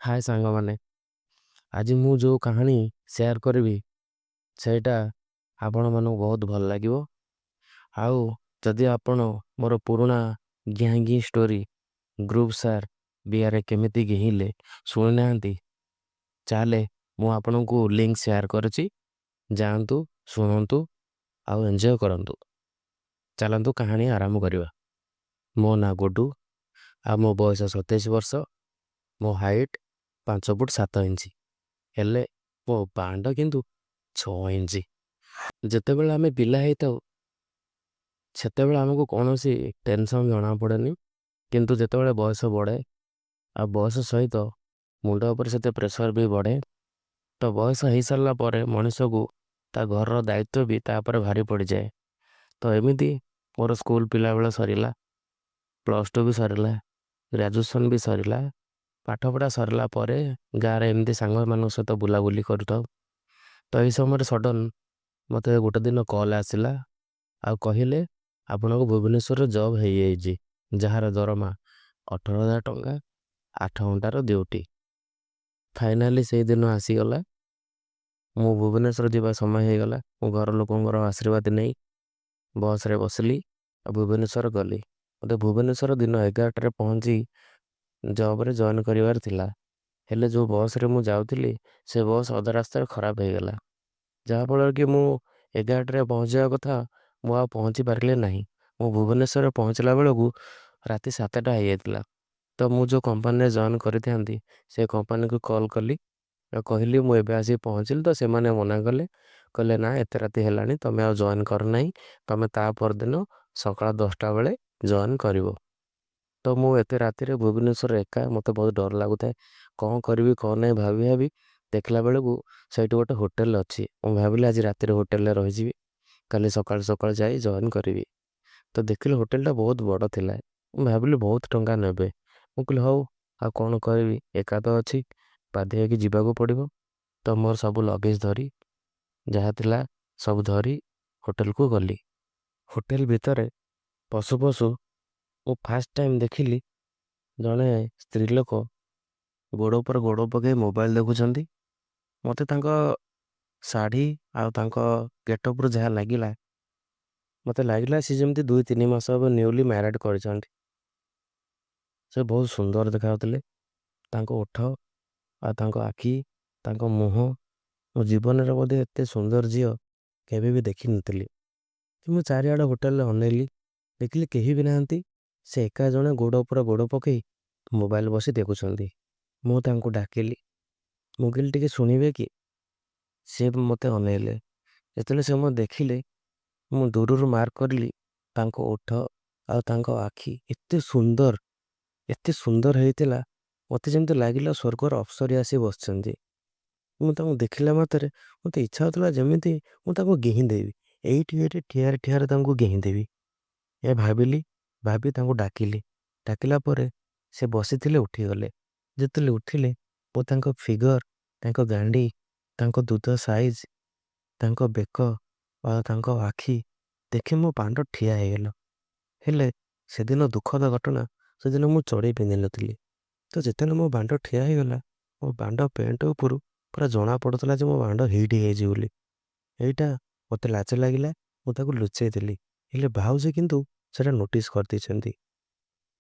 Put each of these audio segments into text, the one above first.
ହାଏ ସାଙ୍ଗମାନେ, ଆଜି ମୁଁ ଯେଉଁ କାହାଣୀ ସେୟାର କରିବି ସେଇଟା ଆପଣମାନଙ୍କୁ ବହୁତ ଭଲ ଲାଗିବ। ଆଉ ଯଦି ଆପଣ ମୋର ପୁରୁଣା ଗିହାଙ୍ଗି ଷ୍ଟୋରି ଗ୍ରୁପ୍ ସାର୍ ବିଆରେ କେମିତି ଗିହିଲେ ଶୁଣିନାହାନ୍ତି, ଚାଲେ ମୁଁ ଆପଣଙ୍କୁ ଲିଙ୍କ ସେୟାର କରୁଛି। ଯାଆନ୍ତୁ, ଶୁଣନ୍ତୁ ଆଉ ଏନ୍ଜୟ କରନ୍ତୁ। ଚାଲନ୍ତୁ କାହାଣୀ ଆରମ୍ଭ କରିବା। ମୋ ନାଁ ଗୁଡୁ ଆଉ ମୋ ବୟସ 27 ବର୍ଷ। ମୋ ହାଇଟ୍ 5 ଫୁଟ 7 ଇଞ୍ଚ। ହେଲେ ମୋ ବାଣ୍ଡ କିନ୍ତୁ 6 ଇଞ୍ଚ। ଯେତେବେଳେ ଆମେ ପିଲା ହେଇଥାଉ ସେତେବେଳେ ଆମକୁ କୌଣସି ଟେନସନ୍ ଜଣାପଡ଼େନି, କିନ୍ତୁ ଯେତେବେଳେ ବୟସ ବଢ଼େ ଆଉ ବୟସ ସହିତ ମୁଣ୍ଡ ଉପରେ ସେତେ ପ୍ରେସର ବି ବଢ଼େ, ତ ବୟସ ହେଇସାରିଲା ପରେ ମଣିଷକୁ ତା ଘରର ଦାୟିତ୍ୱ ବି ତା ଉପରେ ଭାରି ପଡ଼ିଯାଏ। ତ ଏମିତି ମୋର ସ୍କୁଲ ପିଲାବେଳେ ସରିଲା, +2 ବି ସରିଲା, ଗ୍ରାଜୁଏସନ୍ ବି ସରିଲା। ପାଠପଢ଼ା ସରିଲା ପରେ ଗାଁରେ ଏମିତି ସାଙ୍ଗମାନଙ୍କ ସହିତ ବୁଲାବୁଲି କରୁଥାଉ। ତ ଏହି ସମୟରେ ସଡ଼ନ୍ ମୋତେ ଗୋଟେ ଦିନ କଲ୍ ଆସିଲା ଆଉ କହିଲେ ଆପଣଙ୍କୁ ଭୁବନେଶ୍ୱରରେ ଜବ୍ ହେଇଯାଇଛି, ଯାହାର ଦରମା 18,000 ଟଙ୍କା, 8 ଘଣ୍ଟାର ଡ୍ୟୁଟି। ଫାଇନାଲି ସେଇଦିନ ଆସିଗଲା। ମୁଁ ଭୁବନେଶ୍ୱର ଯିବା ସମୟ ହେଇଗଲା। ମୁଁ ଘର ଲୋକଙ୍କର ଆଶୀର୍ବାଦ ନେଇ ବସ୍ରେ ବସିଲି ଆଉ ଭୁବନେଶ୍ୱର ଗଲି। ମୋତେ ଭୁବନେଶ୍ୱର ଦିନ 11ଟାରେ ପହଞ୍ଚି ଜବ୍ରେ ଜଏନ୍ କରିବାର ଥିଲା। ହେଲେ ଯେଉଁ ବସ୍ରେ ମୁଁ ଯାଉଥିଲି ସେ ବସ୍ ଅଧା ରାସ୍ତାରେ ଖରାପ ହେଇଗଲା, ଯାହାଫଳରେ କି ମୁଁ 11ଟାରେ ପହଞ୍ଚିବା କଥା ମୁଁ ଆଉ ପହଞ୍ଚି ପାରିଲି ନାହିଁ। ମୁଁ ଭୁବନେଶ୍ୱରରେ ପହଞ୍ଚିଲା ବେଳକୁ ରାତି 7ଟା ହେଇଯାଇଥିଲା। ତ ମୁଁ ଯେଉଁ କମ୍ପାନୀରେ ଜଏନ୍ କରିଥାନ୍ତି ସେ କମ୍ପାନୀକୁ କଲ୍ କଲି ଆଉ କହିଲି ମୁଁ ଏବେ ଆସିକି ପହଞ୍ଚିଲି। ତ ସେମାନେ ମନା କଲେ, କହିଲେ ନା ଏତେ ରାତି ହେଲାଣି, ତୁମେ ଆଉ ଜଏନ୍ କରନାହିଁ, ତୁମେ ତା ପରଦିନ ସକାଳ 10ଟା ବେଳେ ଜଏନ୍ କରିବ। ତ ମୁଁ ଏତେ ରାତିରେ ଭୁବନେଶ୍ୱର ଏକା, ମୋତେ ବହୁତ ଡର ଲାଗୁଥାଏ। କ'ଣ କରିବି କ'ଣ ନାହିଁ ଭାବି ଭାବି ଦେଖିଲା ବେଳକୁ ସେଇଠି ଗୋଟେ ହୋଟେଲ ଅଛି। ମୁଁ ଭାବିଲି ଆଜି ରାତିରେ ହୋଟେଲରେ ରହିଯିବି, କାଲି ସକାଳୁ ସକାଳୁ ଯାଇ ଜଏନ୍ କରିବି। ତ ଦେଖିଲି ହୋଟେଲଟା ବହୁତ ବଡ଼ ଥିଲା। ମୁଁ ଭାବିଲି ବହୁତ ଟଙ୍କା ନେବେ। ମୁଁ କହିଲି ହଉ, ଆଉ କ'ଣ କରିବି, ଏକା ତ ଅଛି, ବାଧ୍ୟ ହେଇକି ଯିବାକୁ ପଡ଼ିବ। ତ ମୋର ସବୁ ଲଗେଜ୍ ଧରି ଯାହା ଥିଲା ସବୁ ଧରି ହୋଟେଲକୁ ଗଲି। ହୋଟେଲ ଭିତରେ ପଶୁ ପଶୁ ମୁଁ ଫାଷ୍ଟ ଟାଇମ୍ ଦେଖିଲି ଜଣେ ସ୍ତ୍ରୀ ଲୋକ ଗୋଡ଼ ଉପରେ ଗୋଡ଼ ପକାଇ ମୋବାଇଲ ଦେଖୁଛନ୍ତି। ମୋତେ ତାଙ୍କ ଶାଢ଼ୀ ଆଉ ତାଙ୍କ ଗେଟଅପ୍ରୁ ଯାହା ଲାଗିଲା, ମୋତେ ଲାଗିଲା ସେ ଯେମିତି 2-3 ମାସ ହେବ ନ୍ୟୁଲି ମ୍ୟାରେଡ୍ କରିଛନ୍ତି। ସେ ବହୁତ ସୁନ୍ଦର ଦେଖାଯାଉଥିଲେ। ତାଙ୍କ ଓଠ ଆଉ ତାଙ୍କ ଆଖି, ତାଙ୍କ ମୁହଁ, ମୋ ଜୀବନରେ ବୋଧେ ଏତେ ସୁନ୍ଦର ଝିଅ କେବେ ବି ଦେଖିନଥିଲି। ମୁଁ ଚାରିଆଡ଼େ ହୋଟେଲରେ ଅନେଇଲି, ଦେଖିଲି କେହି ବି ନାହାନ୍ତି। ସେ ଏକା ଜଣେ ଗୋଡ଼ ଉପରେ ଗୋଡ଼ ପକାଇ ମୋବାଇଲ ବସି ଦେଖୁଛନ୍ତି। ମୁଁ ତାଙ୍କୁ ଡାକିଲି, ମୁଁ କହିଲି ଟିକେ ଶୁଣିବେ କି? ସେ ମୋତେ ଅନେଇଲେ। ଯେତେବେଳେ ସେ ମୋତେ ଦେଖିଲେ, ମୁଁ ଦୂରରୁ ମାର୍କ କରିଲି ତାଙ୍କ ଓଠ ଆଉ ତାଙ୍କ ଆଖି ଏତେ ସୁନ୍ଦର ହେଇଥିଲା, ମୋତେ ଯେମିତି ଲାଗିଲା ସ୍ୱର୍ଗର ଅପ୍ସରୀ ଆସି ବସିଛନ୍ତି। ମୁଁ ତାଙ୍କୁ ଦେଖିଲା ମାତ୍ରେ ମୋତେ ଇଚ୍ଛା ହେଉଥିଲା ଯେମିତି ମୁଁ ତାଙ୍କୁ ଗିହିଦେବି, ଏଇଠି ଠିଆରେ ତାଙ୍କୁ ଗିହିଦେବି। ଭାବି ତାଙ୍କୁ ଡାକିଲି। ଡାକିଲା ପରେ ସେ ବସିଥିଲେ, ଉଠିଗଲେ। ଯେତେବେଳେ ଉଠିଲେ ମୁଁ ତାଙ୍କ ଫିଗର, ତାଙ୍କ ଗାଣ୍ଡି, ତାଙ୍କ ଦୁଧ ସାଇଜ୍, ତାଙ୍କ ବେକ ଆଉ ତାଙ୍କ ଆଖି ଦେଖି ମୋ ପାଣ୍ଡ ଠିଆ ହେଇଗଲା। ହେଲେ ସେଦିନ ଦୁଃଖଦ ଘଟଣା, ସେଦିନ ମୁଁ ଚଢ଼େଇ ପିନ୍ଧିନଥିଲି। ତ ଯେତେବେଳେ ମୋ ବାଣ୍ଡ ଠିଆ ହେଇଗଲା, ମୋ ବାଣ୍ଡ ପ୍ୟାଣ୍ଟ ଉପରୁ ପୁରା ଜଣା ପଡ଼ୁଥିଲା ଯେ ମୋ ବାଣ୍ଡ ହିଟ୍ ହେଇଯାଇଛି ବୋଲି। ଏଇଟା ମୋତେ ଲାଜ ଲାଗିଲା, ମୁଁ ତାକୁ ଲୁଚେଇ ଦେଲି। ହେଲେ ଭାଉଜ କିନ୍ତୁ ସେଟା ନୋଟିସ୍ କରିଦେଇଛନ୍ତି।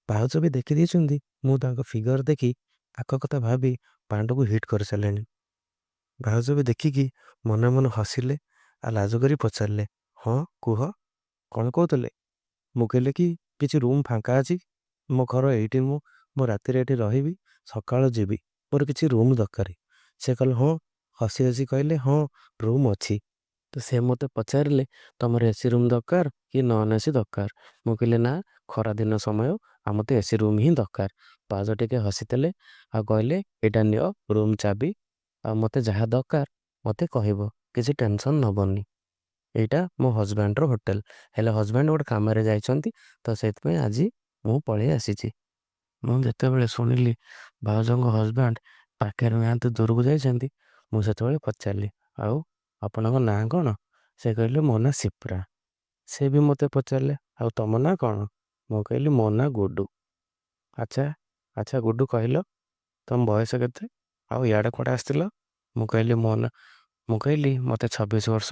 ଭାଉଜ ବି ଦେଖିଦେଇଛନ୍ତି ମୁଁ ତାଙ୍କ ଫିଗର ଦେଖି ଆଗ କଥା ଭାବି ବାଣ୍ଡକୁ ହିଟ୍ କରିସାରିଲେଣି। ଭାଉଜ ବି ଦେଖିକି ମନେ ମନେ ହସିଲେ ଆଉ ଲାଜ କରି ପଚାରିଲେ, ହଁ କୁହ, କ'ଣ କହୁଥିଲେ? ମୁଁ କହିଲି କି କିଛି ରୁମ୍ ଫାଙ୍କା ଅଛି, ମୋ ଘର ଏଇଠି, ମୁଁ ରାତିରେ ଏଠି ରହିବି, ସକାଳୁ ଯିବି, ମୋର କିଛି ରୁମ୍ ଦରକାର। ସେ କହିଲେ ହଁ, ହସି ହସି କହିଲେ ହଁ ରୁମ୍ ଅଛି। ତ ସେ ମୋତେ ପଚାରିଲେ ତୁମର ଏସି ରୁମ୍ ଦରକାର କି ନନ୍ ଏସି ଦରକାର? ମୁଁ କହିଲି ନା, ଖରାଦିନ ସମୟ ଆଉ ମୋତେ ଏସି ରୁମ୍ ହିଁ ଦରକାର। ଭାଉଜ ଟିକେ ହସିଥିଲେ ଆଉ କହିଲେ ଏଇଟା ନିଅ ରୁମ୍ ଚାବି, ଆଉ ମୋତେ ଯାହା ଦରକାର ମୋତେ କହିବ, କିଛି ଟେନସନ୍ ନେବନି। ଏଇଟା ମୋ ହଜବ୍ୟାଣ୍ଡର ହୋଟେଲ, ହେଲେ ହଜବ୍ୟାଣ୍ଡ ଗୋଟେ କାମରେ ଯାଇଛନ୍ତି, ତ ସେଥିପାଇଁ ଆଜି ମୁଁ ପଳେଇ ଆସିଛି। ମୁଁ ଯେତେବେଳେ ଶୁଣିଲି ଭାଉଜଙ୍କ ହଜବ୍ୟାଣ୍ଡ ପାଖରେ ନାହାନ୍ତି, ଦୂରକୁ ଯାଇଛନ୍ତି, ମୁଁ ସେତେବେଳେ ପଚାରିଲି ଆଉ ଆପଣଙ୍କ ନାଁ କ'ଣ? ସେ କହିଲେ ମୋ ନାଁ ସିପ୍ରା। ସେ ବି ମୋତେ ପଚାରିଲେ ଆଉ ତମ ନାଁ କ'ଣ? ମୁଁ କହିଲି ମୋ ନାଁ ଗୁଡୁ। ଆଚ୍ଛା ଆଚ୍ଛା ଗୁଡୁ, କହିଲ ତମ ବୟସ କେତେ? ଆଉ ଇଆଡ଼େ କୁଆଡ଼େ ଆସିଥିଲ? ମୁଁ କହିଲି ମୋ ନା ମୁଁ କହିଲି ମୋତେ 26 ବର୍ଷ।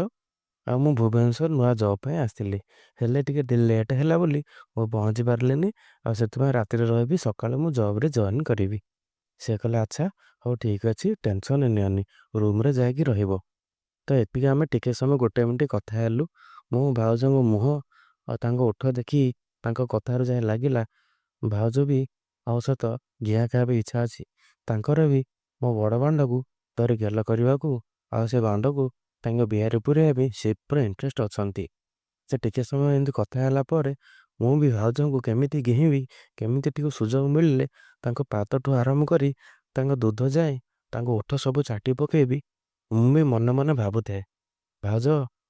ଆଉ ମୁଁ ଭୁବନେଶ୍ୱର ନୂଆ ଜବ୍ ପାଇଁ ଆସିଥିଲି। ହେଲେ ଟିକେ ଲେଟ୍ ହେଲା ବୋଲି ମୁଁ ପହଞ୍ଚି ପାରିଲିନି। ଆଉ ସେଥିପାଇଁ ରାତିରେ ରହିବି, ସକାଳେ ମୁଁ ଜବ୍‌ରେ ଜଏନ୍ କରିବି। ସେ କହିଲେ ଆଚ୍ଛା, ହଉ ଠିକ୍ ଅଛି, ଟେନସନ୍ ନିଅନି, ରୁମ୍‌ରେ ଯାଇକି ରହିବ। ତ ଏତିକି ଆମେ ଟିକେ ସମୟ 1 ମିନିଟ୍ କଥା ହେଲୁ। ମୁଁ ଭାଉଜଙ୍କ ମୁହଁ ଆଉ ତାଙ୍କ ଓଠ ଦେଖି ତାଙ୍କ କଥାରୁ ଯାହା ଲାଗିଲା, ଭାଉଜ ବି ମୋ ସହିତ ଗିଆ ଖାଇବା ପାଇଁ ଇଚ୍ଛା ଅଛି। ତାଙ୍କର ବି ମୋ ବଡ଼ ବାଣ୍ଡକୁ ଧରି ଗେଲ କରିବାକୁ ଆଉ ସେ ବାଣ୍ଡକୁ ତାଙ୍କ ବିହାରେ ପୁରେଇବା ପାଇଁ ସେ ପୁରା ଇଣ୍ଟରେଷ୍ଟ ଅଛନ୍ତି। ସେ ଟିକେ ସମୟ ଏମିତି କଥା ହେଲା ପରେ ମୁଁ ବି ଭାଉଜଙ୍କୁ କେମିତି ଘେହିବି, କେମିତି ଟିକେ ସୁଯୋଗ ମିଳିଲେ ତାଙ୍କ ପାଦଠୁ ଆରମ୍ଭ କରି ତାଙ୍କ ଦୁଧ ଯାଏଁ ତାଙ୍କ ଓଠ ସବୁ ଚାଟି ପକେଇବି, ମୁଁ ବି ମନେ ମନେ ଭାବୁଥାଏ। ଭାଉଜ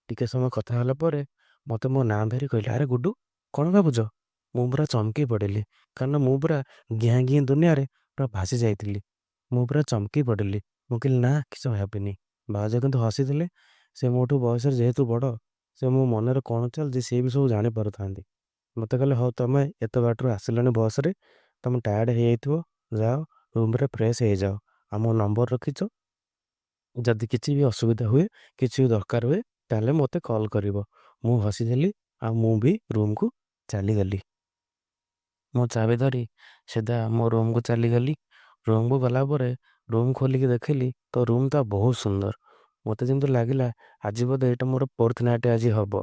ଟିକେ ସମୟ କଥା ହେଲା ପରେ ମୋତେ ମୋ ନାଁ ଧରି କହିଲେ, ଆରେ ଗୁଡୁ, କ'ଣ ଭାବୁଛ? ମୁଁ ପୁରା ଚମକି ପଡ଼ିଲି, କାରଣ ମୁଁ ପୁରା ଘିଆଁ ଘିଁ ଦୁନିଆରେ ପୁରା ଭାସି ଯାଇଥିଲି। ମୁଁ ପୁରା ଚମକି ପଡ଼ିଲି। ମୁଁ କହିଲି ନା, କିଛି ଭାବିନି। ଭାଉଜ କିନ୍ତୁ ହସିଥିଲେ। ସେ ମୋଠୁ ବୟସରେ ଯେହେତୁ ବଡ଼, ସେ ମୋ ମନରେ କ'ଣ ଚାଲିଛି ସେ ବି ସବୁ ଜାଣିପାରୁଥାନ୍ତି। ମୋତେ କହିଲେ, ହଉ ତମେ ଏତେ ବାଟରୁ ଆସିଲଣି ବସ୍‌ରେ, ତମେ ଟାୟାର୍ଡ଼ ହେଇଯାଇଥିବ, ଯାଅ ରୁମ୍‌ରେ ଫ୍ରେଶ୍ ହେଇଯାଅ। ଆଉ ମୋ ନମ୍ବର ରଖିଛ, ଯଦି କିଛି ବି ଅସୁବିଧା ହୁଏ, କିଛି ବି ଦରକାର ହୁଏ, ତାହେଲେ ମୋତେ କଲ୍ କରିବ। ମୁଁ ହସିଦେଲି ଆଉ ମୁଁ ବି ରୁମ୍‌କୁ ଚାଲିଗଲି। ମୋ ଚାବି ଧରି ସିଧା ମୋ ରୁମ୍‌କୁ ଚାଲିଗଲି। ରୁମ୍‌କୁ ଗଲା ପରେ ରୁମ୍ ଖୋଲିକି ଦେଖିଲି ତ ରୁମ୍‌ଟା ବହୁତ ସୁନ୍ଦର। ମୋତେ ଯେମିତି ଲାଗିଲା ଆଜି ବୋଧେ ଏଇଟା ମୋର 4th ନାଇଟ୍ ଆଜି ହବ।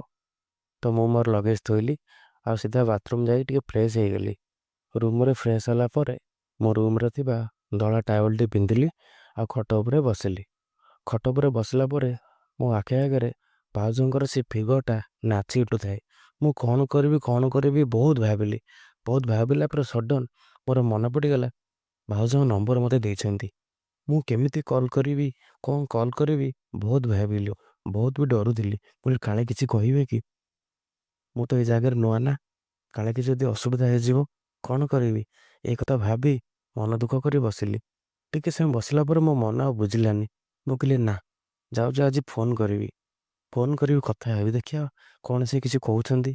ତ ମୁଁ ମୋର ଲଗେଜ୍ ଥୋଇଲି ଆଉ ସିଧା ବାଥରୁମ୍ ଯାଇ ଟିକେ ଫ୍ରେଶ୍ ହେଇଗଲି। ରୁମ୍‌ରେ ଫ୍ରେଶ୍ ହେଲା ପରେ ମୋ ରୁମ୍‌ରେ ଥିବା ଧଳା ଟାୱେଲ୍‌ଟି ପିନ୍ଧିଲି ଆଉ ଖଟ ଉପରେ ବସିଲି। ଖଟ ଉପରେ ବସିଲା ପରେ ମୋ ଆଖି ଆଗରେ ଭାଉଜଙ୍କର ସେ ଫିଗରଟା ନାଚି ଉଠୁଥାଏ। ମୁଁ କ'ଣ କରିବି ବହୁତ ଭାବିଲି। ବହୁତ ଭାବିଲା ପରେ ସଡନ୍ ମୋର ମନେ ପଡ଼ିଗଲା, ଭାଉଜଙ୍କ ନମ୍ବର ମୋତେ ଦେଇଛନ୍ତି। ମୁଁ କେମିତି କଲ୍ କରିବି, କ'ଣ କଲ୍ କରିବି ବହୁତ ଭାବିଲି। ବହୁତ ବି ଡରୁଥିଲି। ମୁଁ କହିଲି କାଳେ କିଛି କହିବେ କି? ମୁଁ ତ ଏଇ ଜାଗାରେ ନୂଆ ନା, କାଳେ କିଛି ଯଦି ଅସୁବିଧା ହେଇଯିବ, କ'ଣ କରିବି? ଏ କଥା ଭାବି ମନ ଦୁଃଖ କରି ବସିଲି। ଟିକେ ସମୟ ବସିଲା ପରେ ମୋ ମନ ଆଉ ବୁଝିଲାନି। ମୁଁ କହିଲି ନା, ଯାଉଛି ଆଜି ଫୋନ୍ କରିବି। ଫୋନ୍ କରିବି, କଥା ହେବି, ଦେଖିବା କ'ଣ ସେ କିଛି କହୁଛନ୍ତି।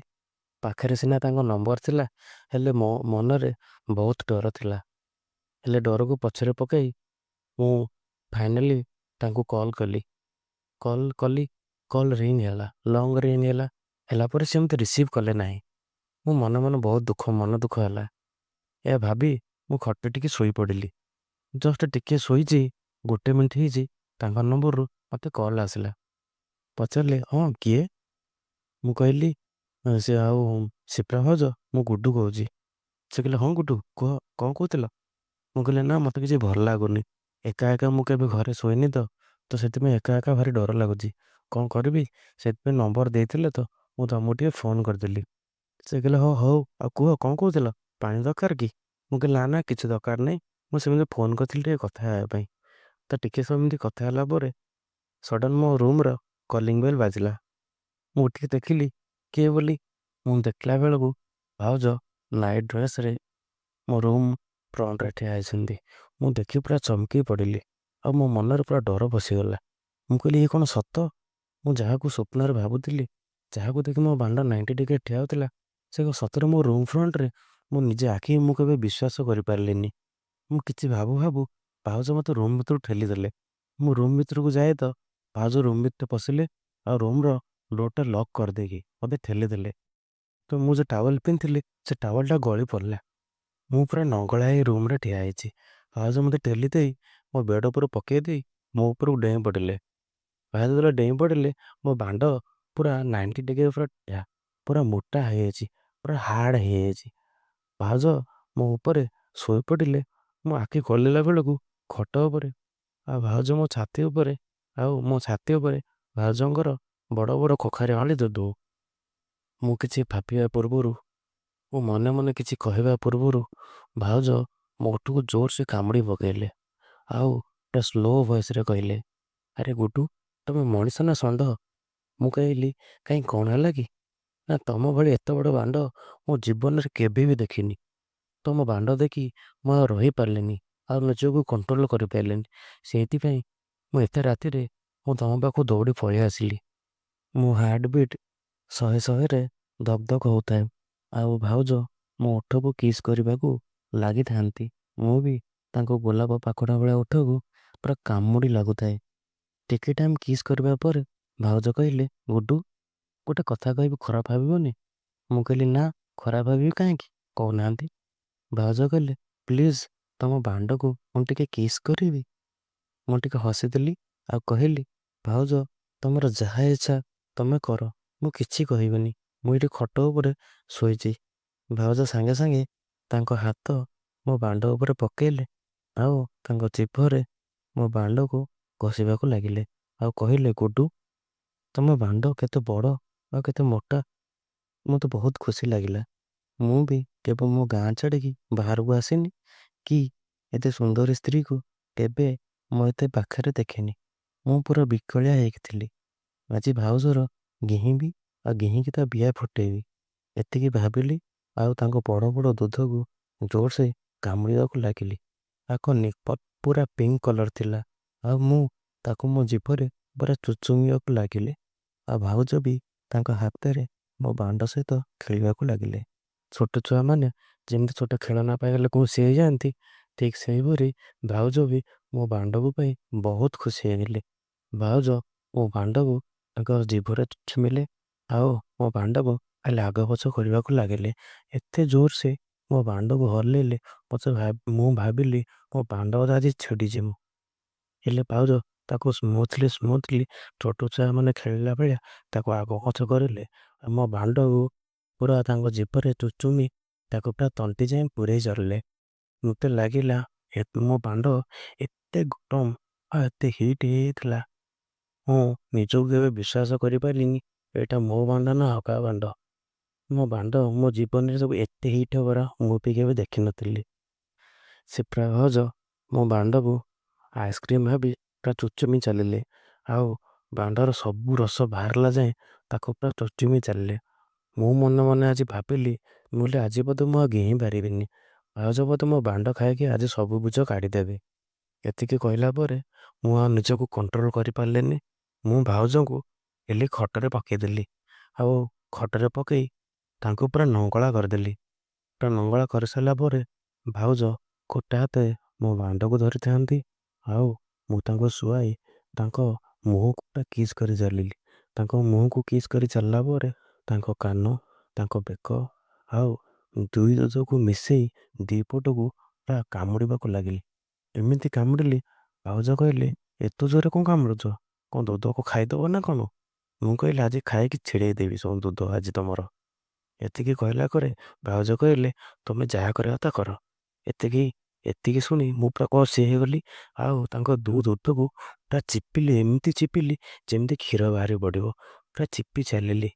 ପାଖରେ ସିନା ତାଙ୍କ ନମ୍ବର ଥିଲା, ହେଲେ ମୋ ମନରେ ବହୁତ ଡର ଥିଲା। ହେଲେ ଡରକୁ ପଛରେ ପକାଇ ମୁଁ ଫାଇନାଲି ତାଙ୍କୁ କଲ୍ କଲି। କଲ୍ କଲି, କଲ୍ ରିଙ୍ଗ୍ ହେଲା, ଲଙ୍ଗ୍ ରିଙ୍ଗ୍ ହେଲା। ହେଲା ପରେ ସେ ମୋତେ ରିସିଭ୍ କଲେ ନାହିଁ। ମୁଁ ମନେ ମନେ ବହୁତ ମନ ଦୁଃଖ ହେଲା। ଏହା ଭାବି ମୁଁ ଖଟରେ ଟିକେ ଶୋଇପଡ଼ିଲି। ଜଷ୍ଟ ଟିକେ ଶୋଇଛି, 1 ମିନିଟ୍ ହେଇଛି, ତାଙ୍କ ନମ୍ବରରୁ ମୋତେ କଲ୍ ଆସିଲା। ପଚାରିଲେ, ହଁ କିଏ? ମୁଁ କହିଲି, ସେ ଆଉ ଶିପ୍ରା ଭାଉଜ, ମୁଁ ଗୁଡୁ କହୁଛି। ସେ କହିଲେ, ହଁ ଗୁଡୁ, କୁହ, କ'ଣ କହୁଥିଲ? ମୁଁ କହିଲି, ନା ମୋତେ କିଛି ଭଲ ଲାଗୁନି। ଏକା ଏକା ମୁଁ କେବେ ଘରେ ଶୋଇନି ତ ସେଥିପାଇଁ ଏକା ଏକା ଭାରି ଡର ଲାଗୁଛି। କ'ଣ କରିବି? ସେଥିପାଇଁ ନମ୍ବର ଦେଇଥିଲେ ତ ମୁଁ ତମକୁ ଟିକେ ଫୋନ୍ କରିଦେଲି। ସେ କହିଲେ, ହଉ ହଉ, ଆଉ କୁହ, କ'ଣ କହୁଥିଲ? ପାଣି ଦରକାର କି? ମୁଁ କହିଲି, ନା ନା, କିଛି ଦରକାର ନାହିଁ। ମୁଁ ସେମିତି ଫୋନ୍ କରିଥିଲି ଟିକେ କଥା ହେବା ପାଇଁ। ତ ଟିକେ ସମୟ ଏମିତି କଥା ହେଲା ପରେ ସଡନ୍ ମୋ ରୁମ୍‌ର କଲିଂ ବେଲ୍ ବାଜିଲା। ମୁଁ ଉଠିକି ଦେଖିଲି କିଏ ବୋଲି। ମୁଁ ଦେଖିଲା ବେଳକୁ ଭାଉଜ ନାଇଟ୍ ଡ୍ରେସ୍‌ରେ ମୋ ରୁମ୍ ଫ୍ରଣ୍ଟରେ ଠିଆ ହେଇଛନ୍ତି। ମୁଁ ଦେଖି ପୁରା ଚମକି ପଡ଼ିଲି ଆଉ ମୋ ମନରେ ପୁରା ଡର ପଶିଗଲା। ମୁଁ କହିଲି, ଇଏ କ'ଣ ସତ? ମୁଁ ଯାହାକୁ ସ୍ୱପ୍ନରେ ଭାବୁଥିଲି, ଯାହାକୁ ଦେଖି ମୋ ବାଣ୍ଡ 90 ଡିଗ୍ରୀ ଠିଆ ହେଉଥିଲା, ସେ ସତରେ ମୋ ରୁମ୍ ଫ୍ରଣ୍ଟରେ। ମୁଁ ନିଜେ ଆଖି ମୁଁ କେବେ ବିଶ୍ୱାସ କରିପାରିଲିନି। ମୁଁ କିଛି ଭାବୁ ଭାବୁ ଭାଉଜ ମୋତେ ରୁମ୍ ଭିତରୁ ଠେଲିଦେଲେ। ମୁଁ ରୁମ୍ ଭିତରକୁ ଯାଏ ତ ଭାଉଜ ରୁମ୍ ଭିତରେ ପଶିଲେ ଆଉ ରୁମ୍‌ର ଡୋର୍‌ଟା ଲକ୍ କରିଦେଇକି ମୋତେ ଠେଲିଦେଲେ। ତ ମୁଁ ଯେ ଟାୱେଲ୍ ପିନ୍ଧିଥିଲି, ସେ ଟାୱେଲ୍‌ଟା ଗଳି ପଡ଼ିଲା। ମୁଁ ପୁରା ନଙ୍ଗଳା ହେଇ ରୁମ୍‌ରେ ଠିଆ ହେଇଛି। ଭାଉଜ ମୋତେ ଠେଲି ଦେଇ ମୋ ବେଡ୍ ଉପରୁ ପକେଇ ଦେଇ ମୋ ଉପରକୁ ଡେଇଁ ପଡ଼ିଲେ। ଭାଉଜ ଯେତେବେଳେ ଡେଇଁ ପଡ଼ିଲେ, ମୋ ବାଣ୍ଡ ପୁରା 90 ଡିଗ୍ରୀ ପୁରା ଠିଆ, ପୁରା ମୋଟା ହେଇଯାଇଛି, ପୁରା ହାର୍ଡ଼ ହେଇଯାଇଛି। ଭାଉଜ ମୋ ଉପରେ ଶୋଇପଡ଼ିଲେ। ମୋ ଆଖି ଖୋଲିଲା ବେଳକୁ ଖଟ ଉପରେ ଆଉ ଭାଉଜ ମୋ ଛାତି ଉପରେ, ଆଉ ମୋ ଛାତି ଉପରେ ଭାଉଜଙ୍କର ବଡ଼ ବଡ଼ କଖାରେ ଅଳି ଦୁଦୁ। ମୁଁ କିଛି ଭାବିବା ପୂର୍ବରୁ, ମୁଁ ମନେ ମନେ କିଛି କହିବା ପୂର୍ବରୁ ଭାଉଜ ମୋ ଓଠକୁ ଜୋରସେ କାମୁଡ଼ି ପକାଇଲେ ଆଉ ପୁରା ସ୍ଲୋ ଭଏସ୍‌ରେ କହିଲେ, ଆରେ ଗୁଡୁ, ତମେ ମଣିଷ ନା ଷଣ୍ଢ? ମୁଁ କହିଲି, କାହିଁ କ'ଣ ହେଲା କି? ନା ତମ ଭଳି ଏତେ ବଡ଼ ବାଣ୍ଡ ମୋ ଜୀବନରେ କେବେ ବି ଦେଖିନି। ତମ ବାଣ୍ଡ ଦେଖି ମୁଁ ଆଉ ରହିପାରିଲିନି, ଆଉ ନିଜକୁ କଣ୍ଟ୍ରୋଲ୍ କରିପାରିଲିନି। ସେଇଥିପାଇଁ ମୁଁ ଏତେ ରାତିରେ ମୁଁ ତମ ପାଖକୁ ଦୌଡ଼ି ପଳେଇ ଆସିଲି। ମୋ ହାର୍ଟ ବିଟ୍ 100ରେ ଧକ୍ ଧକ୍ ହେଉଥାଏ ଆଉ ଭାଉଜ ମୋ ଓଠକୁ କିସ୍ କରିବାକୁ ଲାଗିଥାନ୍ତି। ମୁଁ ବି ତାଙ୍କ ଗୋଲାପ ପାଖୁଡ଼ା ଭଳିଆ ଓଠକୁ ପୁରା କାମୁଡ଼ି ଲାଗୁଥାଏ। ଟିକେ ଟାଇମ୍ କିସ୍ କରିବା ପରେ ଭାଉଜ କହିଲେ, ଗୁଡୁ ଗୋଟେ କଥା କହିବି ଖରାପ ଭାବିବନି? ମୁଁ କହିଲି ନା, ଖରାପ ଭାବିବି କାହିଁକି କହୁନାହାନ୍ତି। ଭାଉଜ କହିଲେ, ପ୍ଲିଜ୍ ତମ ବାଣ୍ଡକୁ ମୁଁ ଟିକେ କିସ୍ କରିବି। ମୁଁ ଟିକେ ହସିଦେଲି ଆଉ କହିଲି, ଭାଉଜ ତମର ଯାହା ଇଚ୍ଛା ତମେ କର, ମୁଁ କିଛି କହିବିନି। ମୁଁ ଏଇଠି ଖଟ ଉପରେ ଶୋଇଛି। ଭାଉଜ ସାଙ୍ଗେ ସାଙ୍ଗେ ତାଙ୍କ ହାତ ମୋ ବାଣ୍ଡ ଉପରେ ପକେଇଲେ ଆଉ ତାଙ୍କ ଜିଭରେ ମୋ ବାଣ୍ଡକୁ ଘଷିବାକୁ ଲାଗିଲେ ଆଉ କହିଲେ, ଗୁଡୁ ତମ ବାଣ୍ଡ କେତେ ବଡ଼ ଆଉ କେତେ ମୋଟା, ମୋତେ ବହୁତ ଖୁସି ଲାଗିଲା। ମୁଁ ବି କେବେ ମୋ ଗାଁ ଛାଡ଼ିକି ବାହାରକୁ ଆସିନି କି ଏତେ ସୁନ୍ଦରୀ ସ୍ତ୍ରୀକୁ କେବେ ମୁଁ ଏତେ ପାଖରେ ଦେଖିନି। ମୁଁ ପୁରା ବିକଳିଆ ହେଇକି ଥିଲି। ଆଜି ଭାଉଜର ଗିହିବି ଆଉ ଗିହିକି ତା ବିଆ ଫୁଟେଇବି, ଏତିକି ଭାବିଲି ଆଉ ତାଙ୍କ ବଡ଼ ବଡ଼ ଦୁଧକୁ ଜୋରସେ କାମୁଡ଼ିବାକୁ ଲାଗିଲି। ତାଙ୍କ ନିପଟ ପୁରା ପିଙ୍କ କଲର୍ ଥିଲା ଆଉ ମୁଁ ତାକୁ ମୋ ଜିଭରେ ପୁରା ଚୁଚୁମିବାକୁ ଲାଗିଲି। ଆଉ ଭାଉଜ ବି ତାଙ୍କ ହାତରେ ମୋ ବାଣ୍ଡ ସହିତ ଖେଳିବାକୁ ଲାଗିଲେ। ଛୋଟ ଛୁଆମାନେ ଯେମିତି ଛୋଟ ଖେଳନା ପାଇଗଲେ ଖୁସି ହେଇଯାଆନ୍ତି, ଠିକ୍ ସେହିପରି ଭାଉଜ ବି ମୋ ବାଣ୍ଡକୁ ପାଇଁ ବହୁତ ଖୁସି ହେଇଗଲେ। ଭାଉଜ ମୋ ବାଣ୍ଡକୁ ତାଙ୍କ ଜିଭରେ ଛୁମିଲେ ଆଉ ମୋ ବାଣ୍ଡକୁ ଖାଲି ଆଗ ପଛ କରିବାକୁ ଲାଗିଲେ। ଏତେ ଜୋରସେ ମୋ ବାଣ୍ଡକୁ ହଲେଇଲେ ମୁଁ ଭାବିଲି ମୋ ବାଣ୍ଡ ବୋଧେ ଆଜି ଛିଡ଼ିଯିବ। ହେଲେ ଭାଉଜ ତାକୁ ସ୍ମୁଥଲି ଛୋଟ ଛୁଆମାନେ ଖେଳିଲା ଭଳିଆ ତାକୁ ଆଗ ପଛ କରିଲେ। ମୋ ବାଣ୍ଡକୁ ପୁରା ତାଙ୍କ ଜିଭରେ ଚୁଚୁମି ତାକୁ ପୁରା ତଣ୍ଟି ଯାଏଁ ପୁରେଇ ଚାଲିଲେ। ମୋତେ ଲାଗିଲା ମୋ ବାଣ୍ଡ ଏତେ ଗରମ ଆଉ ଏତେ ହିଟ୍ ହେଇଯାଇଥିଲା, ମୁଁ ନିଜକୁ କେବେ ବିଶ୍ୱାସ କରିପାରିଲିନି ଏଇଟା ମୋ ବାଣ୍ଡ ନା ଆଉ କାହା ବାଣ୍ଡ। ମୋ ବାଣ୍ଡ ମୋ ଜୀବନରେ ସବୁ ଏତେ ହିଟ୍ ହେବାର ମୁଁ ବି କେବେ ଦେଖିନଥିଲି। ସେ ଭାଉଜ ମୋ ବାଣ୍ଡକୁ ଆଇସ୍କ୍ରିମ୍ ଭାବି ପୁରା ଚୁଚୁମି ଚାଲିଲେ ଆଉ ବାଣ୍ଡର ସବୁ ରସ ବାହାରିଲା ଯାଏଁ ତାକୁ ପୁରା ଚୁଚୁମି ଚାଲିଲେ। ମୁଁ ମନେ ମନେ ଆଜି ଭାବିଲି, ମୁଁ କହିଲି ଆଜି ବୋଧେ ମୁଁ ଆଉ ଗିହିଁ ପାରିବିନି। ଭାଉଜ ବୋଧେ ମୋ ବାଣ୍ଡ ଖାଇକି ଆଜି ସବୁ ବୁଝ କାଢ଼ିଦେବେ। ଏତିକି କହିଲା ପରେ ମୁଁ ଆଉ ନିଜକୁ କଣ୍ଟ୍ରୋଲ କରିପାରିଲିନି। ମୁଁ ଭାଉଜଙ୍କୁ ହେଲି ଖଟରେ ପକେଇଦେଲି ଆଉ ଖଟରେ ପକେଇ ତାଙ୍କୁ ପୁରା ନଙ୍ଗଳା କରିଦେଲି। ପୁରା ନଙ୍ଗଳା କରିସାରିଲା ପରେ ଭାଉଜ ଗୋଟେ ହାତେ ମୋ ବାଣ୍ଡକୁ ଧରିଥାନ୍ତି ଆଉ ମୁଁ ତାଙ୍କୁ ଶୁଆଇ ତାଙ୍କ ମୁହଁକୁ ପୁରା କିସ୍ କରି ଚାଲିଲି। ତାଙ୍କ ମୁହଁକୁ କିସ୍ କରି ଚାଲିଲା ପରେ ତାଙ୍କ କାନ, ତାଙ୍କ ବେକ ଆଉ ଦୁଇ ଦୁଧକୁ ମିଶେଇ ଦୁଇ ପଟକୁ ପୁରା କାମୁଡ଼ିବାକୁ ଲାଗିଲି। ଏମିତି କାମୁଡ଼ିଲି, ଭାଉଜ କହିଲେ, ଏତେ ଜୋରେ କ'ଣ କାମୁଡ଼ୁଛ? କ'ଣ ଦୁଧକୁ ଖାଇଦେବ ନା କ'ଣ? ମୁଁ କହିଲି, ଆଜି ଖାଇକି ଛିଡ଼େଇ ଦେବି ସବୁ ଦୁଧ ଆଜି ତମର। ଏତିକି କହିଲା ପରେ ଭାଉଜ କହିଲେ, ତମେ ଯାହା କରିବା କଥା କର। ଏତିକି ଏତିକି ଶୁଣି ମୁଁ ପୁରା କସି ହେଇଗଲି ଆଉ ତାଙ୍କ ଦୁଧକୁ ପୁରା ଚିପିଲି, ଏମିତି ଚିପିଲି ଯେମିତି କ୍ଷୀର ବାହାରି ପଡ଼ିବ। ପୁରା ଚିପି ଚାଲିଲି।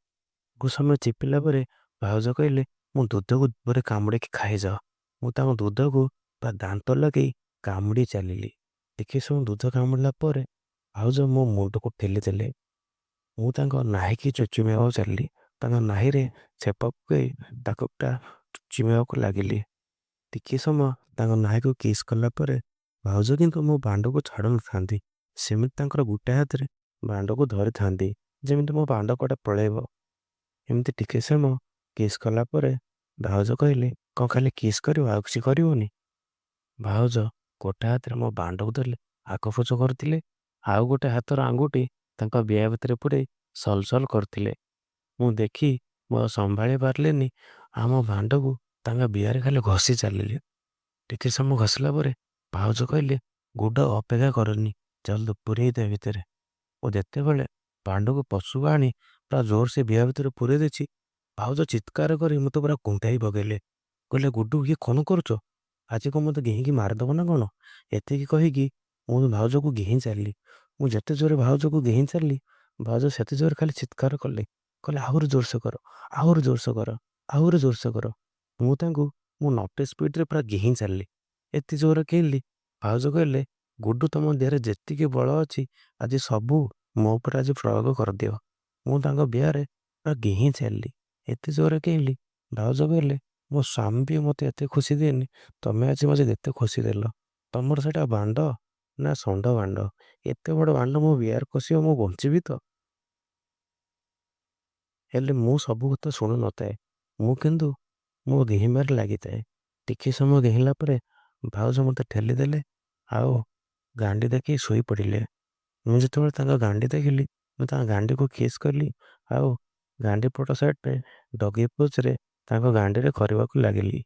ବହୁତ ସମୟ ଚିପିଲା ପରେ ଭାଉଜ କହିଲେ, ମୁଁ ଦୁଧକୁ ପରେ କାମୁଡ଼ିକି ଖାଇଯାଅ। ମୁଁ ତାଙ୍କ ଦୁଧକୁ ପୁରା ଦାନ୍ତ ଲଗେଇ କାମୁଡ଼ି ଚାଲିଲି। ଟିକେ ସମୟ ଦୁଧ କାମୁଡ଼ିଲା ପରେ ଭାଉଜ ମୋ ମୁଣ୍ଡକୁ ଠେଲିଦେଲେ। ମୁଁ ତାଙ୍କ ନାହିକି ଚୁଚୁମିବାକୁ ଚାଲିଲି। ତାଙ୍କ ନାହିରେ ଛେପ ପକାଇ ତାକୁ ପୁରା ଚୁଚୁମିବାକୁ ଲାଗିଲି। ଟିକେ ସମୟ ତାଙ୍କ ନାହିକୁ କିସ୍ କଲା ପରେ ଭାଉଜ କିନ୍ତୁ ମୋ ବାଣ୍ଡକୁ ଛାଡ଼ୁନଥାନ୍ତି। ସେମିତି ତାଙ୍କର ଗୋଟେ ହାତରେ ବାଣ୍ଡକୁ ଧରିଥାନ୍ତି, ଯେମିତି ମୋ ବାଣ୍ଡ କୁଆଡ଼େ ପଳେଇବ। ଏମିତି ଟିକେ ସମୟ କିସ୍ କଲା ପରେ ଭାଉଜ କହିଲେ, କ'ଣ ଖାଲି କିସ୍ କରିବ ଆଉ କିଛି କରିବନି? ଭାଉଜ ଗୋଟେ ହାତରେ ମୋ ବାଣ୍ଡକୁ ଧରିଲେ ଆଗ ପଛ କରିଥିଲେ, ଆଉ ଗୋଟେ ହାତର ଆଙ୍ଗୁଠି ତାଙ୍କ ବିଆ ଭିତରେ ପୁରେଇ ସଲସଲ କରିଥିଲେ। ମୁଁ ଦେଖି ମୁଁ ଆଉ ସମ୍ଭାଳି ପାରିଲିନି, ଆମ ବାଣ୍ଡକୁ ତାଙ୍କ ବିଆରେ ଖାଲି ଘଷି ଚାଲିଲି। ଟିକେ ସମୟ ଘଷିଲା ପରେ ଭାଉଜ କହିଲେ, ଗୁଡ ଅପେକ୍ଷା କରନି, ଜଲ୍ଦି ପୁରେଇ ଦେ ଭିତରେ। ମୁଁ ଯେତେବେଳେ ବାଣ୍ଡକୁ ପଶୁକୁ ଆଣି ପୁରା ଜୋରସେ ବିଆ ଭିତରେ ପୁରେଇ ଦେଇଛି, ଭାଉଜ ଚିତ୍କାର କରି ମୋତେ ପୁରା କୁଣ୍ଢାଇ ପକେଇଲେ। କହିଲେ, ଗୁଡୁ ଇଏ କ'ଣ କରୁଛ? ଆଜି କ'ଣ ମୋତେ ଗିହିଁକି ମାରିଦେବ ନା କ'ଣ? ଏତିକି କହିକି ମୁଁ ଭାଉଜକୁ ଗିହିଁ ଚାଲିଲି। ମୁଁ ଯେତେ ଜୋରେ ଭାଉଜକୁ ଗିହିଁ ଚାଲିଲି, ଭାଉଜ ସେତେ ଜୋରେ ଖାଲି ଚିତ୍କାର କଲେ। କହିଲେ, ଆହୁରି ଜୋରସେ କର, ଆହୁରି ଜୋରସେ କର, ଆହୁରି ଜୋରସେ କର। ମୁଁ ତାଙ୍କୁ ମୁଁ ନଟେ ସ୍ପିଡ଼ରେ ପୁରା ଗିହିଁ ଚାଲିଲି। ଏତେ ଜୋରେ କେହିଲି, ଭାଉଜ କହିଲେ, ଗୁଡୁ ତମ ଦେହରେ ଯେତିକି ବଳ ଅଛି ଆଜି ସବୁ ମୋ ଉପରେ ଆଜି ପ୍ରୟୋଗ କରିଦିଅ। ମୁଁ ତାଙ୍କ ବିଆରେ ପୁରା ଗିହିଁ ଚାଲିଲି। ଏତେ ଜୋରେ କେହିଲି, ଭାଉଜ କହିଲେ, ମୋ ସ୍ୱାମୀ ବି ମୋତେ ଏତେ ଖୁସି ଦିଏନି, ତମେ ଆଜି ମୋତେ ଯେତେ ଖୁସି ଦେଲ। ତମର ସେଇଟା ବାଣ୍ଡ ନା ଷଣ୍ଢ ବାଣ୍ଡ? ଏତେ ବଡ଼ ବାଣ୍ଡ ମୋ ବିଆରେ ପଶିବ, ମୁଁ ବଞ୍ଚିବି ତ? ହେଲେ ମୁଁ ସବୁ କଥା ଶୁଣୁନଥାଏ। ମୁଁ କିନ୍ତୁ ମୋ ଗିହିବାରେ ଲାଗିଥାଏ। ଟିକେ ସମୟ ଗିହିଲା ପରେ ଭାଉଜ ମୋତେ ଠେଲିଦେଲେ ଆଉ ଗାଣ୍ଡି ଦେଖି ଶୋଇପଡ଼ିଲେ। ମୁଁ ଯେତେବେଳେ ତାଙ୍କ ଗାଣ୍ଡି ଦେଖିଲି, ମୁଁ ତାଙ୍କ ଗାଣ୍ଡିକୁ କିସ୍ କଲି ଆଉ ଗାଣ୍ଡି ପଟ ସାଇଡ଼୍ରେ ଡଗି ପୋଜ୍‌ରେ ତାଙ୍କ ଗାଣ୍ଡିରେ କରିବାକୁ ଲାଗିଲି।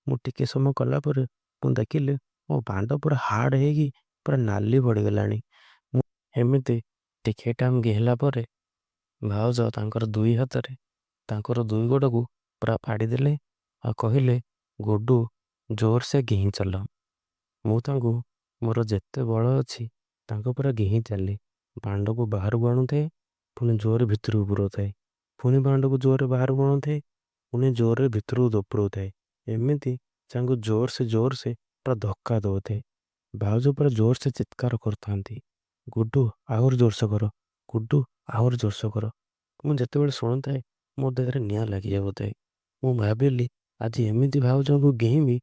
ମୁଁ ଟିକେ ସମୟ କଲା ପରେ ମୁଁ ଦେଖିଲି ମୋ ବାଣ୍ଡ ପୁରା ହାର୍ଡ଼ ହେଇକି ପୁରା ନାଲି ପଡ଼ିଗଲାଣି। ମୁଁ ଏମିତି ଟିକେ ଟାଇମ୍ ଗିଳିଲା ପରେ ଭାଉଜ ତାଙ୍କର ଦୁଇ ହାତରେ ତାଙ୍କର ଦୁଇ ଗୋଡ଼କୁ ପୁରା ଫାଡ଼ିଦେଲେ ଆଉ କହିଲେ, ଗୁଡୁ ଜୋରସେ ଗିହିଁ ଚାଲ। ମୁଁ ତାଙ୍କୁ ମୋର ଯେତେ ବଳ ଅଛି ତାଙ୍କ ପୁରା ଗିହିଁ ଚାଲିଲି। ବାଣ୍ଡକୁ ବାହାରକୁ ଆଣୁଥାଏ, ପୁଣି ଜୋରରେ ଭିତରକୁ ପୁରଉଥାଏ, ପୁଣି ବାଣ୍ଡକୁ ଜୋରରେ ବାହାରକୁ ଆଣୁଥାଏ, ପୁଣି ଜୋରରେ ଭିତରକୁ ପୁରଉଥାଏ। ଏମିତି ତାଙ୍କୁ ଜୋରସେ ପୁରା ଧକ୍କା ଦେଉଥାଏ। ଭାଉଜ ପୁରା ଜୋରସେ ଚିତ୍କାର କରୁଥାନ୍ତି, ଗୁଡୁ ଆହୁରି ଜୋରସେ କର, ଗୁଡୁ ଆହୁରି ଜୋରସେ କର। ମୁଁ ଯେତେବେଳେ ଶୁଣୁଥାଏ ମୋ ଦେହରେ ନିଆଁ ଲାଗିଯାଉଥାଏ। ମୁଁ ଭାବିଲି ଆଜି ଏମିତି ଭାଉଜଙ୍କୁ ଗିହିବି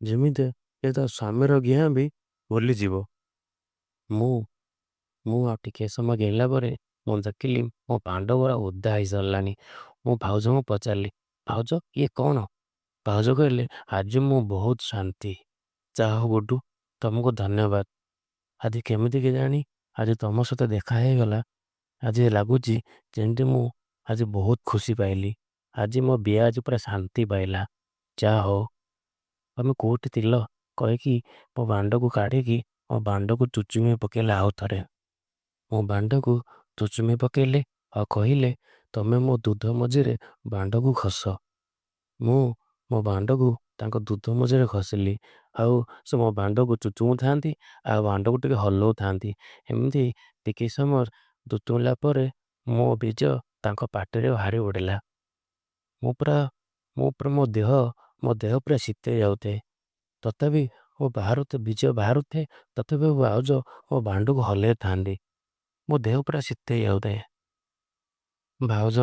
ଯେମିତି ଏ ତା ସ୍ୱାମୀର ଗିହାଁ ବି ଭୁଲିଯିବ। ମୁଁ ମୁଁ ଆଉ ଟିକେ ସମୟ ଗିଳିଲା ପରେ ମୁଁ ଦେଖିଲି ମୋ ବାଣ୍ଡ ଗୁରା ଓଦା ହେଇସାରିଲାଣି। ମୁଁ ଭାଉଜଙ୍କୁ ପଚାରିଲି, ଭାଉଜ ଇଏ କ'ଣ? ଭାଉଜ କହିଲେ, ଆଜି ମୁଁ ବହୁତ ଶାନ୍ତି। ଯାହା ହଉ ଗୁଡୁ, ତମକୁ ଧନ୍ୟବାଦ। ଆଜି କେମିତି କେଜାଣି ଆଜି ତମ ସହିତ ଦେଖା ହେଇଗଲା। ଆଜି ଲାଗୁଛି ଯେମିତି ମୁଁ ଆଜି ବହୁତ ଖୁସି ପାଇଲି। ଆଜି ମୋ ବିଏ ଆଜି ପୁରା ଶାନ୍ତି ପାଇଲା। ଯାହା ହଉ ତମେ କୋଉଠି ଥିଲ କହିକି ମୋ ବାଣ୍ଡକୁ କାଢ଼ିକି ମୋ ବାଣ୍ଡକୁ ଚୁଚୁମି ପକେଇଲେ ଆଉ ଥରେ। ମୋ ବାଣ୍ଡକୁ ଚୁଚୁମି ପକେଇଲେ ଆଉ କହିଲେ, ତମେ ମୋ ଦୁଧ ମଝିରେ ବାଣ୍ଡକୁ ଘଷ। ମୁଁ ମୋ ବାଣ୍ଡକୁ ତାଙ୍କ ଦୁଧ ମଝିରେ ଘଷିଲି ଆଉ ସେ ମୋ ବାଣ୍ଡକୁ ଚୁଚୁମୁଥାନ୍ତି ଆଉ ବାଣ୍ଡକୁ ଟିକେ ହଲଉଥାନ୍ତି। ଏମିତି ଟିକେ ସମୟ ଚୁଚୁମିଲା ପରେ ମୋ ବୀଜ ତାଙ୍କ ପାଟିରେ ବାହାରି ପଡ଼ିଲା। ମୁଁ ପୁରା ମୁଁ ପୁରା ମୋ ଦେହ ପୁରା ଶୀତେଇ ଯାଉଥାଏ। ତଥାପି ବୀଜ ବାହାରୁଥାଏ, ତଥାପି ଭାଉଜ ମୋ ବାଣ୍ଡକୁ ହଲେଇଥାନ୍ତି। ମୋ ଦେହ ପୁରା ଶୀତେଇ ଯାଉଥାଏ। ଭାଉଜ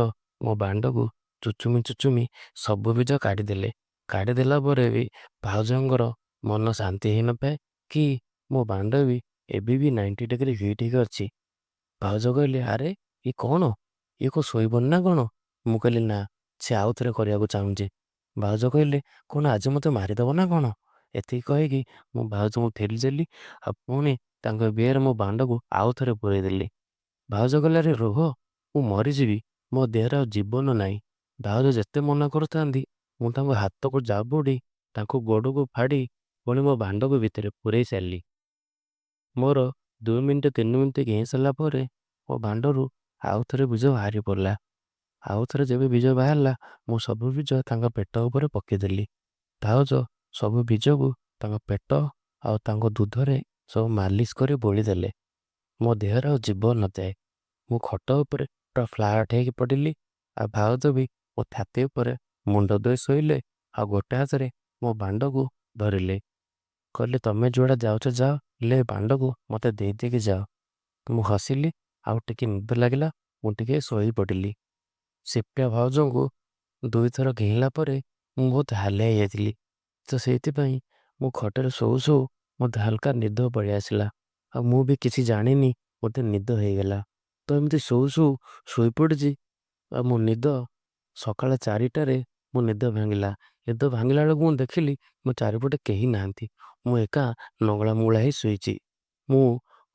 ମୋ ବାଣ୍ଡକୁ ଚୁଚୁମି ସବୁ ବୀଜ କାଢ଼ିଦେଲେ। କାଢ଼ିଦେଲା ପରେ ବି ଭାଉଜଙ୍କର ମନ ଶାନ୍ତି ହେଇନଥାଏ କି ମୋ ବାଣ୍ଡ ବି ଏବେ ବି 90 ଡିଗ୍ରୀ ହିଟ୍ ହେଇକି ଅଛି। ଭାଉଜ କହିଲେ, ଆରେ ଇଏ କ'ଣ? ଇଏ କ'ଣ ଶୋଇବନି ନା କ'ଣ? ମୁଁ କହିଲି, ନା, ସେ ଆଉ ଥରେ କରିବାକୁ ଚାହୁଁଛି। ଭାଉଜ କହିଲେ, କ'ଣ ଆଜି ମୋତେ ମାରିଦେବ ନା କ'ଣ? ଏତିକି କହିକି ମୁଁ ଭାଉଜଙ୍କୁ ଠେଲିଦେଲି ଆଉ ପୁଣି ତାଙ୍କ ବିଏରେ ମୋ ବାଣ୍ଡକୁ ଆଉ ଥରେ ପୂରେଇ ଦେଲି। ଭାଉଜ କହିଲେ, ଆରେ ରୁହ, ମୁଁ ମରିଯିବି, ମୋ ଦେହରେ ଆଉ ଜୀବନ ନାହିଁ। ଭାଉଜ ଯେତେ ମନା କରୁଥାନ୍ତି ମୁଁ ତାଙ୍କ ହାତକୁ ଜାବୁଡ଼ି ତାଙ୍କୁ ଗୋଡ଼କୁ ଫାଡ଼ି ପୁଣି ମୋ ବାଣ୍ଡକୁ ଭିତରେ ପୂରେଇ ସାରିଲି। ମୋର 2 ମିନିଟ୍ 3 ମିନିଟ୍ ଗିଇଁ ସାରିଲା ପରେ ମୋ ବାଣ୍ଡରୁ ଆଉ ଥରେ ବୀଜ ବାହାରି ପଡ଼ିଲା। ଆଉ ଥରେ ଯେବେ ବୀଜ ବାହାରିଲା ମୁଁ ସବୁ ବୀଜ ତାଙ୍କ ପେଟ ଉପରେ ପକେଇଦେଲି। ଭାଉଜ ସବୁ ବୀଜକୁ ତାଙ୍କ ପେଟ ଆଉ ତାଙ୍କ ଦୁଧରେ ସବୁ ମାଲିସ କରି ବୋଳିଦେଲେ। ମୋ ଦେହରେ ଆଉ ଜୀବନ ନଥାଏ। ମୁଁ ଖଟ ଉପରେ ପୁରା ଫ୍ଲାଟ୍ ହେଇକି ପଡ଼ିଲି ଆଉ ଭାଉଜ ବି ମୋ ଛାତି ଉପରେ ମୁଣ୍ଡ ଧୋଇ ଶୋଇଲେ ଆଉ ଗୋଟେ ହାତରେ ମୋ ବାଣ୍ଡକୁ ଧରିଲେ। କହିଲେ, ତମେ ଯୁଆଡ଼େ ଯାଉଛ ଯାଅ, ହେଲେ ବାଣ୍ଡକୁ ମୋତେ ଦେଇକି ଯାଅ। ମୁଁ ହସିଲି ଆଉ ଟିକେ ନିଦ ଲାଗିଲା। ମୁଁ ଟିକେ ଶୋଇପଡ଼ିଲି। ସିପ୍ରିୟା ଭାଉଜଙ୍କୁ ଦୁଇଥର ଘିଇଲା ପରେ ମୁଁ ବହୁତ ହାଲିଆ ହେଇଯାଇଥିଲି। ତ ସେଇଥିପାଇଁ ମୁଁ ଖଟରେ ଶୋଉ ମୋତେ ହାଲକା ନିଦ ପଳେଇ ଆସିଲା ଆଉ ମୁଁ ବି କିଛି ଜାଣିନି ମୋତେ ନିଦ ହେଇଗଲା। ତ ଏମିତି ଶୋଇପଡ଼ିଛି ଆଉ ମୋ ନିଦ ସକାଳ 4ଟାରେ ମୋ ନିଦ ଭାଙ୍ଗିଲା। ନିଦ ଭାଙ୍ଗିଲା ବେଳକୁ ମୁଁ ଦେଖିଲି ମୋ ଚାରିପଟେ କେହି ନାହାନ୍ତି। ମୁଁ ଏକା ନଙ୍ଗଳା ମଙ୍ଗଳା ହେଇ ଶୋଇଛି। ମୁଁ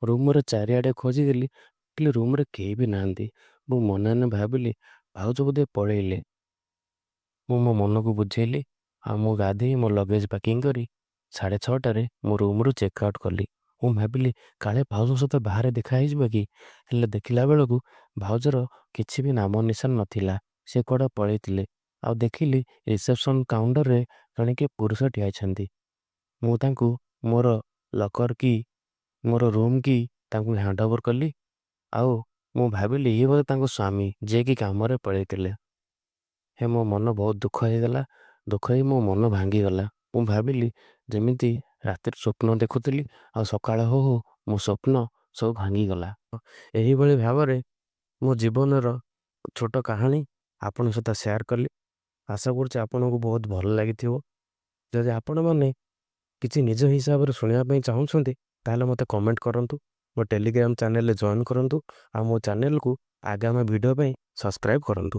ରୁମ୍‌ର ଚାରିଆଡ଼େ ଖୋଜିଦେଲି, ଦେଖିଲି ରୁମ୍‌ରେ କେହି ବି ନାହାନ୍ତି। ମୁଁ ମନେ ମନେ ଭାବିଲି, ଭାଉଜ ବୋଧେ ପଳେଇଲେ। ମୁଁ ମୋ ମନକୁ ବୁଝେଇଲି ଆଉ ମୁଁ ଗାଧେଇ ମୋ ଲଗେଜ୍ ପ୍ୟାକିଂ କରି 6:30ଟାରେ ମୋ ରୁମ୍‌ରୁ ଚେକ୍ ଆଉଟ୍ କଲି। ମୁଁ ଭାବିଲି କାଳେ ଭାଉଜଙ୍କ ସହିତ ବାହାରେ ଦେଖା ହେଇଯିବ କି? ହେଲେ ଦେଖିଲା ବେଳକୁ ଭାଉଜର କିଛି ବି ନାମ ନିଶାନ ନଥିଲା। ସେ କୁଆଡ଼େ ପଳେଇଥିଲେ। ଆଉ ଦେଖିଲି ରିସେପ୍ସନ୍ କାଉଣ୍ଟରରେ ଜଣେ କିଏ ପୁରୁଷ ଠିଆ ହେଇଛନ୍ତି। ମୁଁ ତାଙ୍କୁ ମୋର ଲକର୍ କି, ମୋର ରୁମ୍ କି ତାଙ୍କୁ ହ୍ୟାଣ୍ଡ ଓଭର୍ କଲି ଆଉ ମୁଁ ଭାବିଲି ଇଏ ବୋଧେ ତାଙ୍କ ସ୍ୱାମୀ ଯିଏକି କାମରେ ପଳେଇଥିଲେ। ହେ ମୋ ମନ ବହୁତ ଦୁଃଖ ହେଇଗଲା। ଦୁଃଖ ହେଇ ମୋ ମନ ଭାଙ୍ଗିଗଲା। ମୁଁ ଭାବିଲି ଯେମିତି ରାତିରେ ସ୍ୱପ୍ନ ଦେଖୁଥିଲି ଆଉ ସକାଳ ହଉ ହଉ ମୋ ସ୍ୱପ୍ନ ସବୁ ଭାଙ୍ଗିଗଲା। ଏହିଭଳି ଭାବରେ ମୋ ଜୀବନର ଛୋଟ କାହାଣୀ ଆପଣଙ୍କ ସହିତ ସେୟାର କଲି। ଆଶା କରୁଛି ଆପଣଙ୍କୁ ବହୁତ ଭଲ ଲାଗିଥିବ। ଯଦି ଆପଣମାନେ କିଛି ନିଜ ହିସାବରେ ଶୁଣିବା ପାଇଁ ଚାହୁଁଛନ୍ତି ତାହେଲେ ମୋତେ କମେଣ୍ଟ କରନ୍ତୁ। ମୋ ଟେଲିଗ୍ରାମ ଚ୍ୟାନେଲରେ ଜଏନ୍ କରନ୍ତୁ ଆଉ ମୋ ଚ୍ୟାନେଲକୁ ଆଗାମୀ ଭିଡ଼ିଓ ପାଇଁ ସବସ୍କ୍ରାଇବ୍ କରନ୍ତୁ।